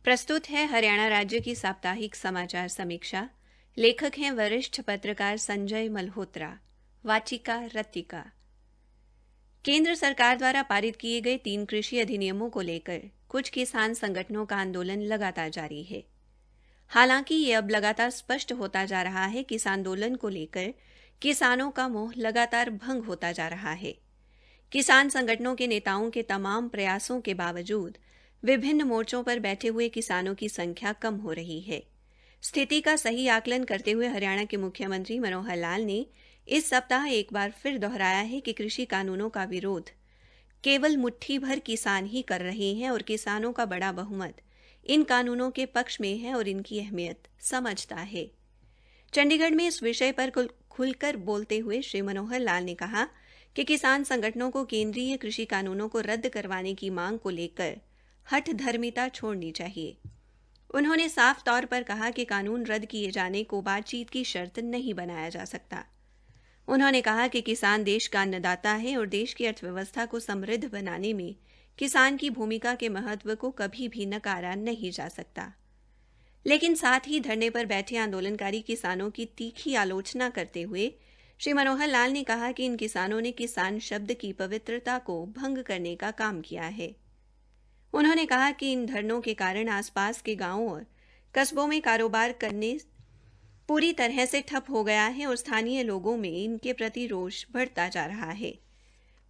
प्रस्तुत है हरियाणा राज्य की साप्ताहिक समाचार समीक्षा। लेखक हैं वरिष्ठ पत्रकार संजय मल्होत्रा। वाचिका रतिका। केंद्र सरकार द्वारा पारित किए गए 3 कृषि अधिनियमों को लेकर कुछ किसान संगठनों का आंदोलन लगातार जारी है। हालांकि ये अब लगातार स्पष्ट होता जा रहा है कि इस आंदोलन को लेकर किसानों का मोह लगातार भंग होता जा रहा है। किसान संगठनों के नेताओं के तमाम प्रयासों के बावजूद विभिन्न मोर्चों पर बैठे हुए किसानों की संख्या कम हो रही है। स्थिति का सही आकलन करते हुए हरियाणा के मुख्यमंत्री मनोहर लाल ने इस सप्ताह एक बार फिर दोहराया है कि कृषि कानूनों का विरोध केवल मुट्ठी भर किसान ही कर रहे हैं और किसानों का बड़ा बहुमत इन कानूनों के पक्ष में है और इनकी अहमियत समझता है। चंडीगढ़ में इस विषय पर खुलकर बोलते हुए श्री मनोहर लाल ने कहा कि किसान संगठनों को केंद्रीय कृषि कानूनों को रद्द करवाने की मांग को लेकर हठ धर्मिता छोड़नी चाहिए। उन्होंने साफ तौर पर कहा कि कानून रद्द किए जाने को बातचीत की शर्त नहीं बनाया जा सकता। उन्होंने कहा कि किसान देश का अन्नदाता है और देश की अर्थव्यवस्था को समृद्ध बनाने में किसान की भूमिका के महत्व को कभी भी नकारा नहीं जा सकता। लेकिन साथ ही धरने पर बैठे आंदोलनकारी किसानों की तीखी आलोचना करते हुए श्री मनोहर लाल ने कहा कि इन किसानों ने किसान शब्द की पवित्रता को भंग करने का काम किया है। उन्होंने कहा कि इन धरनों के कारण आसपास के गांवों और कस्बों में कारोबार करने पूरी तरह से ठप हो गया है और स्थानीय लोगों में इनके प्रति रोष बढ़ता जा रहा है।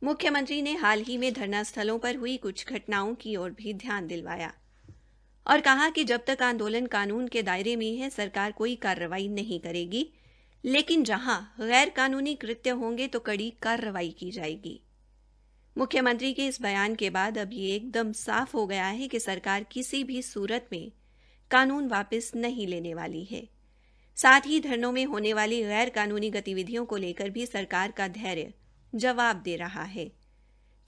मुख्यमंत्री ने हाल ही में धरना स्थलों पर हुई कुछ घटनाओं की ओर भी ध्यान दिलवाया और कहा कि जब तक आंदोलन कानून के दायरे में है सरकार कोई कार्रवाई नहीं करेगी, लेकिन जहां गैर कानूनी कृत्य होंगे तो कड़ी कार्रवाई की जाएगी। मुख्यमंत्री के इस बयान के बाद अब ये एकदम साफ हो गया है कि सरकार किसी भी सूरत में कानून वापस नहीं लेने वाली है। साथ ही धरनों में होने वाली गैर कानूनी गतिविधियों को लेकर भी सरकार का धैर्य जवाब दे रहा है।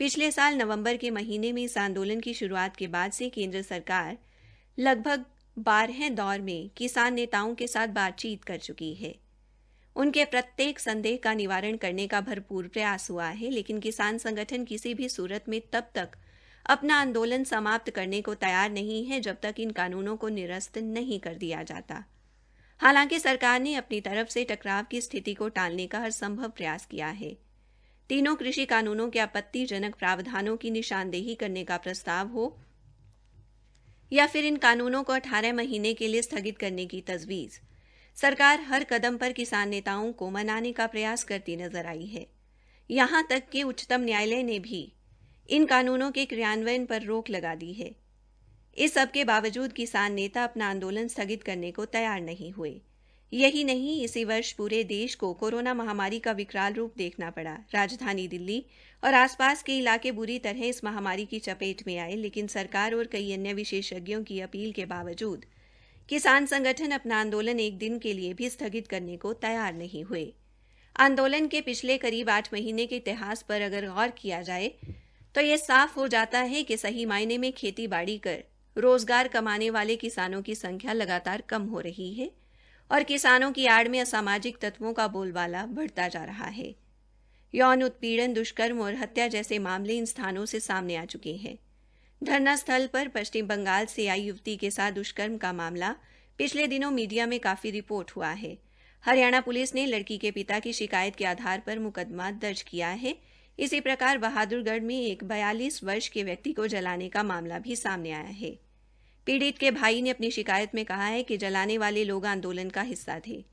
पिछले साल नवंबर के महीने में इस आंदोलन की शुरुआत के बाद से केंद्र सरकार लगभग 12 दौर में किसान नेताओं के साथ बातचीत कर चुकी है। उनके प्रत्येक संदेह का निवारण करने का भरपूर प्रयास हुआ है, लेकिन किसान संगठन किसी भी सूरत में तब तक अपना आंदोलन समाप्त करने को तैयार नहीं है जब तक इन कानूनों को निरस्त नहीं कर दिया जाता। हालांकि सरकार ने अपनी तरफ से टकराव की स्थिति को टालने का हर संभव प्रयास किया है। तीनों कृषि कानूनों के आपत्तिजनक प्रावधानों की निशानदेही करने का प्रस्ताव हो या फिर इन कानूनों को 18 महीने के लिए स्थगित करने की तजवीज़, सरकार हर कदम पर किसान नेताओं को मनाने का प्रयास करती नजर आई है। यहां तक कि उच्चतम न्यायालय ने भी इन कानूनों के क्रियान्वयन पर रोक लगा दी है। इस सब के बावजूद किसान नेता अपना आंदोलन स्थगित करने को तैयार नहीं हुए। यही नहीं, इसी वर्ष पूरे देश को कोरोना महामारी का विकराल रूप देखना पड़ा। राजधानी दिल्ली और आसपास के इलाके बुरी तरह इस महामारी की चपेट में आए, लेकिन सरकार और कई अन्य विशेषज्ञों की अपील के बावजूद किसान संगठन अपना आंदोलन एक दिन के लिए भी स्थगित करने को तैयार नहीं हुए। आंदोलन के पिछले करीब 8 महीने के इतिहास पर अगर गौर किया जाए तो यह साफ हो जाता है कि सही मायने में खेती बाड़ी कर रोजगार कमाने वाले किसानों की संख्या लगातार कम हो रही है और किसानों की आड़ में असामाजिक तत्वों का बोलबाला बढ़ता जा रहा है। यौन उत्पीड़न, दुष्कर्म और हत्या जैसे मामले इन स्थानों से सामने आ चुके हैं। धरना स्थल पर पश्चिम बंगाल से आई युवती के साथ दुष्कर्म का मामला पिछले दिनों मीडिया में काफी रिपोर्ट हुआ है। हरियाणा पुलिस ने लड़की के पिता की शिकायत के आधार पर मुकदमा दर्ज किया है। इसी प्रकार बहादुरगढ़ में एक 42 वर्ष के व्यक्ति को जलाने का मामला भी सामने आया है। पीड़ित के भाई ने अपनी शिकायत में कहा है कि जलाने वाले लोग आंदोलन का हिस्सा थे।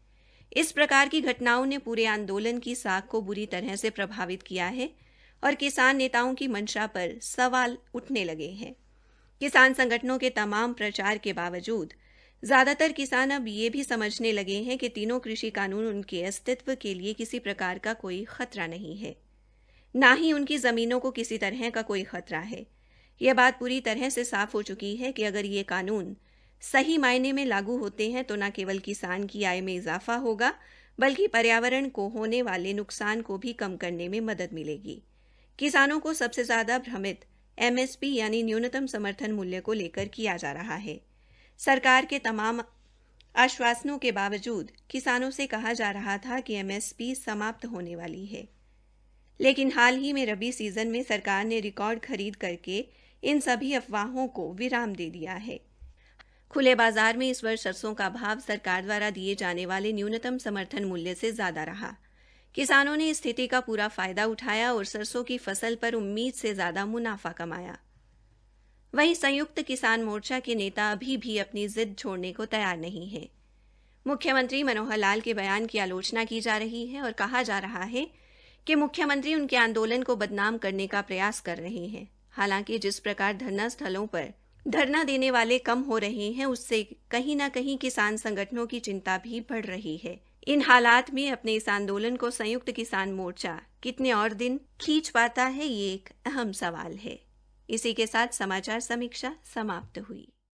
इस प्रकार की घटनाओं ने पूरे आंदोलन की साख को बुरी तरह से प्रभावित किया है और किसान नेताओं की मंशा पर सवाल उठने लगे हैं। किसान संगठनों के तमाम प्रचार के बावजूद ज्यादातर किसान अब ये भी समझने लगे हैं कि तीनों कृषि कानून उनके अस्तित्व के लिए किसी प्रकार का कोई खतरा नहीं है, ना ही उनकी जमीनों को किसी तरह का कोई खतरा है। यह बात पूरी तरह से साफ हो चुकी है कि अगर ये कानून सही मायने में लागू होते हैं तो न केवल किसान की आय में इजाफा होगा, बल्कि पर्यावरण को होने वाले नुकसान को भी कम करने में मदद मिलेगी। किसानों को सबसे ज्यादा भ्रमित एमएसपी यानी न्यूनतम समर्थन मूल्य को लेकर किया जा रहा है। सरकार के तमाम आश्वासनों के बावजूद किसानों से कहा जा रहा था कि एमएसपी समाप्त होने वाली है, लेकिन हाल ही में रबी सीजन में सरकार ने रिकॉर्ड खरीद करके इन सभी अफवाहों को विराम दे दिया है। खुले बाजार में इस वर्ष सरसों का भाव सरकार द्वारा दिए जाने वाले न्यूनतम समर्थन मूल्य से ज्यादा रहा। किसानों ने इस स्थिति का पूरा फायदा उठाया और सरसों की फसल पर उम्मीद से ज्यादा मुनाफा कमाया। वहीं संयुक्त किसान मोर्चा के नेता अभी भी अपनी जिद छोड़ने को तैयार नहीं है। मुख्यमंत्री मनोहर लाल के बयान की आलोचना की जा रही है और कहा जा रहा है कि मुख्यमंत्री उनके आंदोलन को बदनाम करने का प्रयास कर रहे हैं। हालांकि जिस प्रकार धरना स्थलों पर धरना देने वाले कम हो रहे हैं, उससे कहीं न कहीं किसान संगठनों की चिंता भी बढ़ रही है। इन हालात में अपने इस आंदोलन को संयुक्त किसान मोर्चा कितने और दिन खींच पाता है, ये एक अहम सवाल है। इसी के साथ समाचार समीक्षा समाप्त हुई।